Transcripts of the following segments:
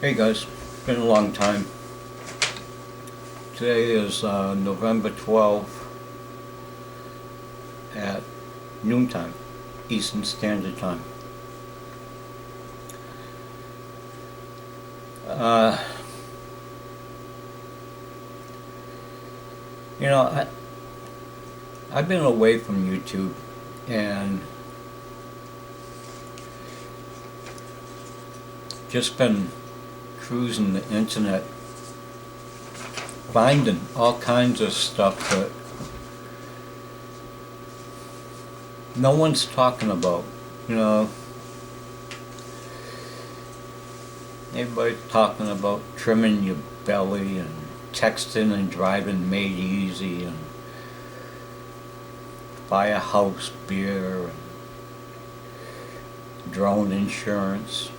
Hey guys, been a long time. Today is November 12th at noontime, Eastern Standard Time. Uh, you know, I've been away from YouTube and just been cruising the internet, finding all kinds of stuff that no one's talking about. You know, everybody's talking about trimming your belly and texting and driving made easy and buy a house beer and drone insurance.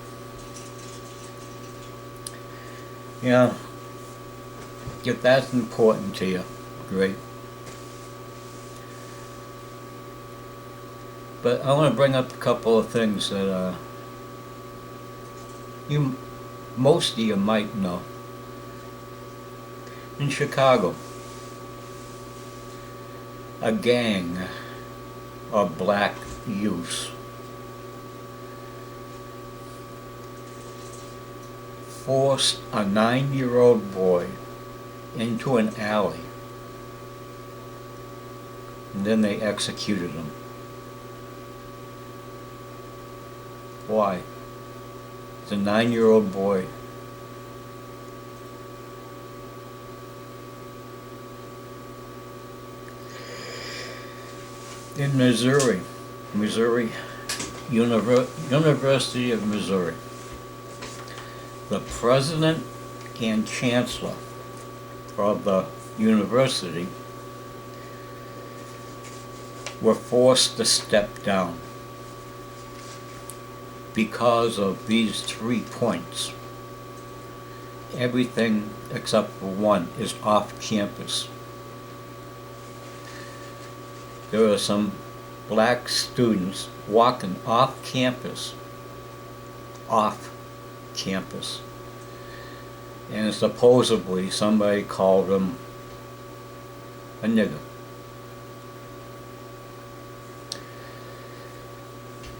Yeah, if that's important to you, great. But I want to bring up a couple of things that most of you might know. In Chicago, a gang of black youths forced a 9-year-old boy into an alley, and then they executed him. Why? It's a 9-year-old boy. In Missouri, University of Missouri, the president and chancellor of the university were forced to step down because of these 3 points. Everything except for one is off campus. There are some black students walking off campus, and supposedly somebody called them a nigger.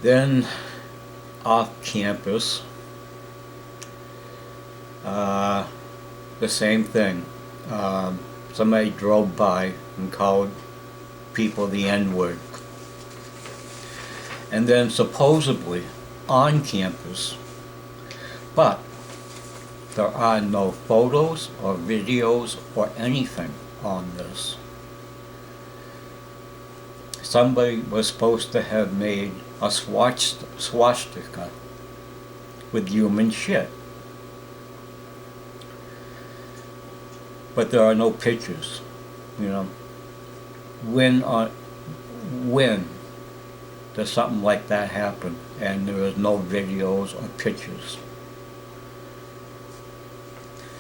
Then off campus, the same thing. Somebody drove by and called people the N-word. And then supposedly on campus, but there are no photos or videos or anything on this. Somebody was supposed to have made a swastika with human shit. But there are no pictures, you know. When does something like that happen and there is no videos or pictures?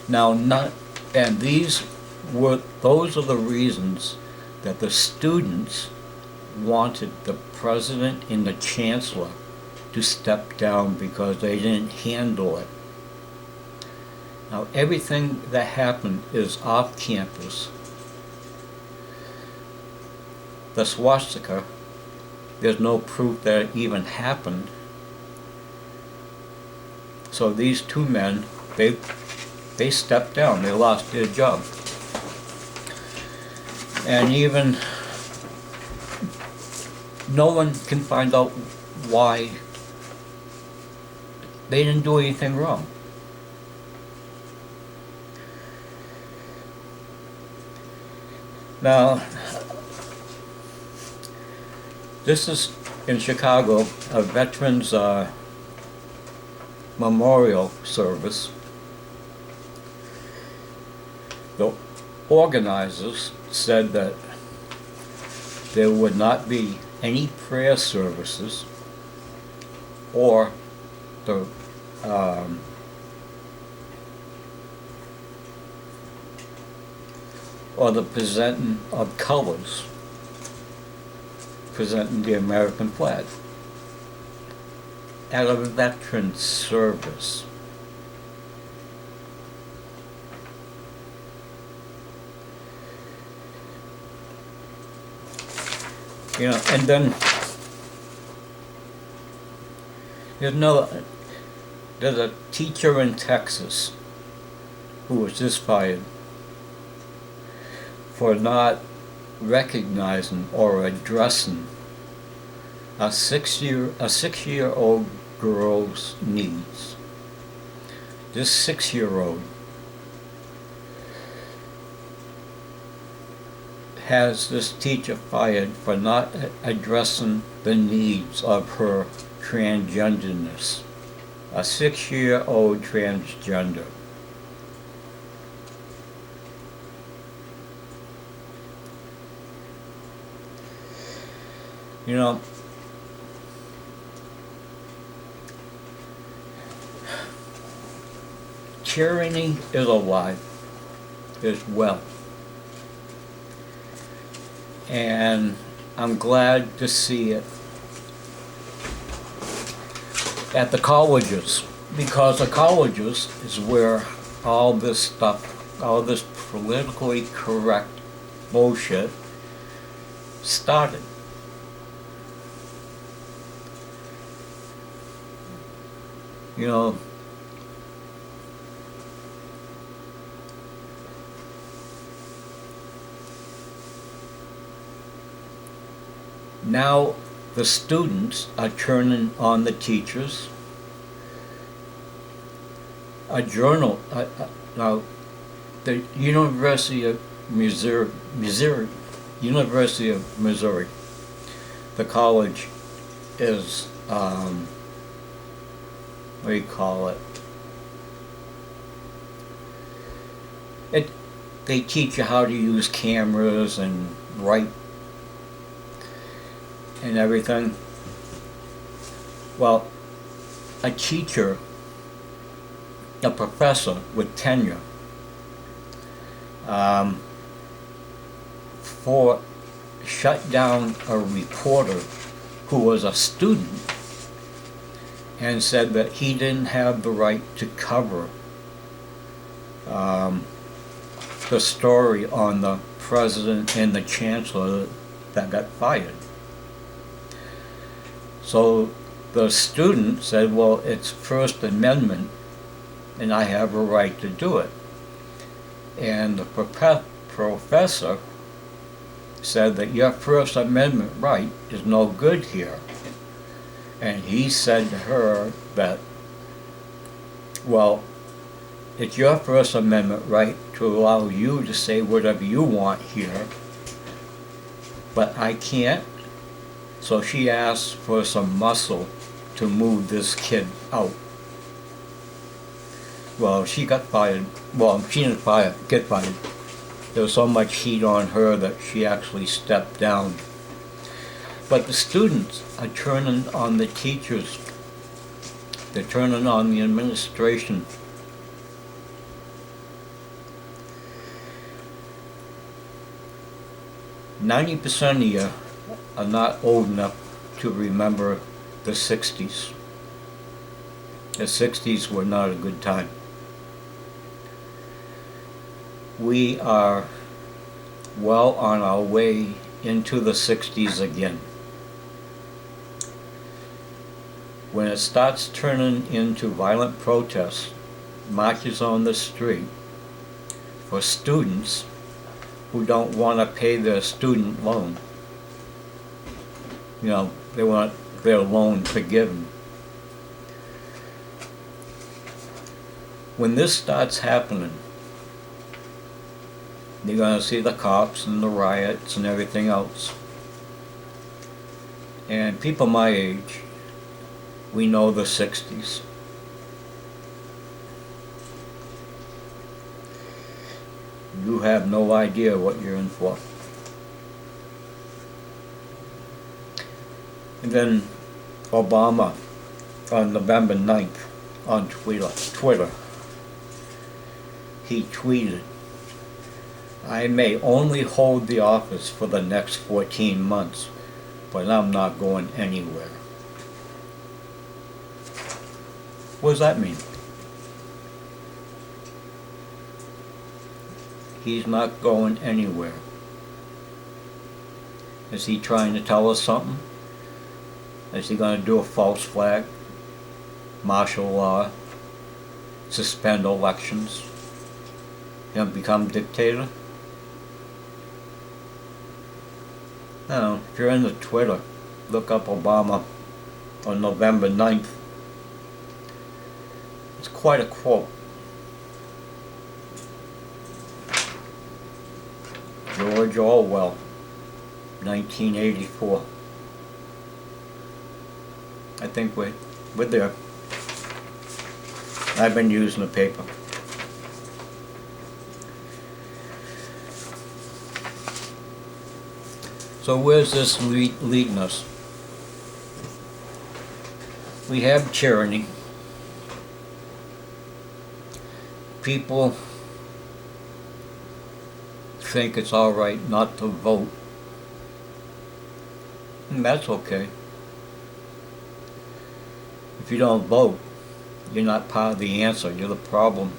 Now, those are the reasons that the students wanted the president and the chancellor to step down, because they didn't handle it. Now, everything that happened is off campus. The swastika, there's no proof that it even happened. So these 2 men, they stepped down, they lost their job. And even no one can find out why. They didn't do anything wrong. Now, this is in Chicago, a veterans memorial service. The organizers said that there would not be any prayer services or the presenting of colors, presenting the American flag at a veteran service. And then there's a teacher in Texas who was just fired for not recognizing or addressing a 6-year-old girl's needs. This 6-year-old has this teacher fired for not addressing the needs of her transgenderness. A 6-year-old transgender. Tyranny is alive as well. And I'm glad to see it at the colleges, because the colleges is where all this stuff, all this politically correct bullshit started. Now the students are turning on the teachers. A journal, now the University of Missouri, the college is, what do you call it? They teach you how to use cameras and write and everything. Well, a teacher, a professor with tenure, shut down a reporter who was a student and said that he didn't have the right to cover the story on the president and the chancellor that got fired. So the student said, well, it's First Amendment and I have a right to do it. And the professor said that your First Amendment right is no good here. And he said to her that, well, it's your First Amendment right to allow you to say whatever you want here, but I can't. So she asked for some muscle to move this kid out. Well, she got fired. Well, she didn't get fired. There was so much heat on her that she actually stepped down. But the students are turning on the teachers. They're turning on the administration. %90 of you are not old enough to remember the 60s. The 60s were not a good time. We are well on our way into the 60s again. When it starts turning into violent protests, marches on the street for students who don't want to pay their student loan. They want their loan forgiven. When this starts happening, you're going to see the cops and the riots and everything else. And people my age, we know the 60s. You have no idea what you're in for. And then Obama on November 9th on Twitter, he tweeted, I may only hold the office for the next 14 months, but I'm not going anywhere. What does that mean? He's not going anywhere. Is he trying to tell us something? Is he going to do a false flag, martial law, suspend elections, and become dictator? I don't know, if you're into Twitter, look up Obama on November 9th. It's quite a quote. George Orwell, 1984. I think we're there. I've been using the paper. So where's this leading us? We have tyranny. People think it's all right not to vote, and that's okay. If you don't vote, you're not part of the answer, you're the problem.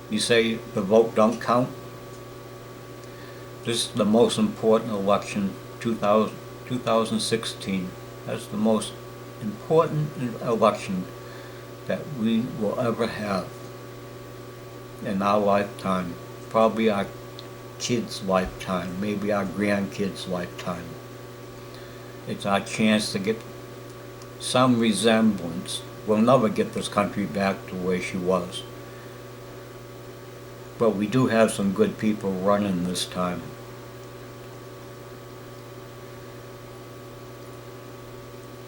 You say the vote don't count? This is the most important election, 2016. That's the most important election that we will ever have in our lifetime. Probably our kids' lifetime, maybe our grandkids' lifetime. It's our chance to get some resemblance. We'll never get this country back to where she was. But we do have some good people running this time.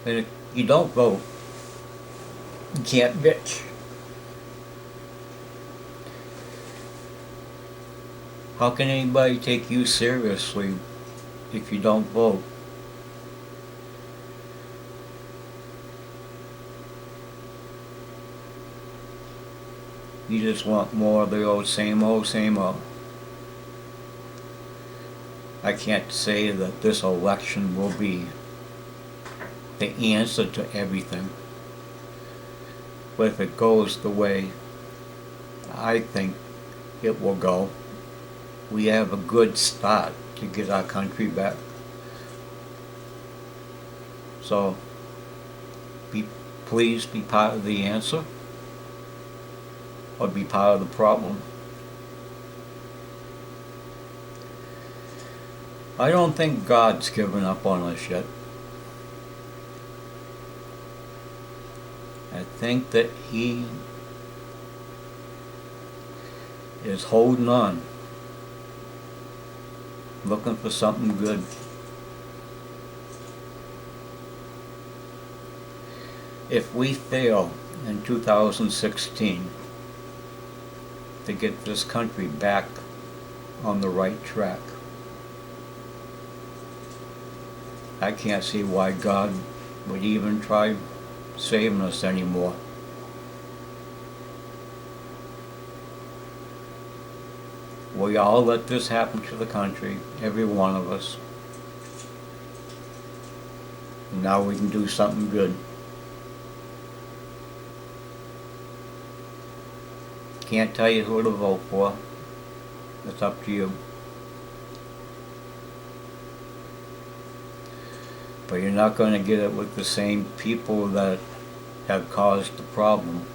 And if you don't vote, you can't bitch. How can anybody take you seriously if you don't vote? You just want more of the old, same old, same old. I can't say that this election will be the answer to everything. But if it goes the way I think it will go, we have a good start to get our country back. So, please be part of the answer, or be part of the problem. I don't think God's given up on us yet. I think that He is holding on, looking for something good. If we fail in 2016 to get this country back on the right track, I can't see why God would even try saving us anymore. We all let this happen to the country, every one of us. And now we can do something good. Can't tell you who to vote for. It's up to you. But you're not going to get it with the same people that have caused the problem.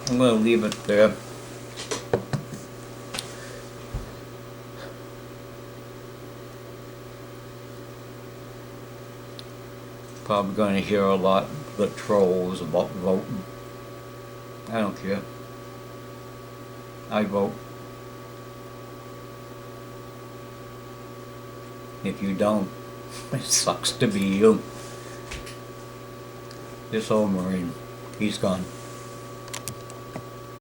I'm going to leave it there. Probably going to hear a lot of the trolls about voting. I don't care. I vote. If you don't, it sucks to be you. This old Marine, he's gone.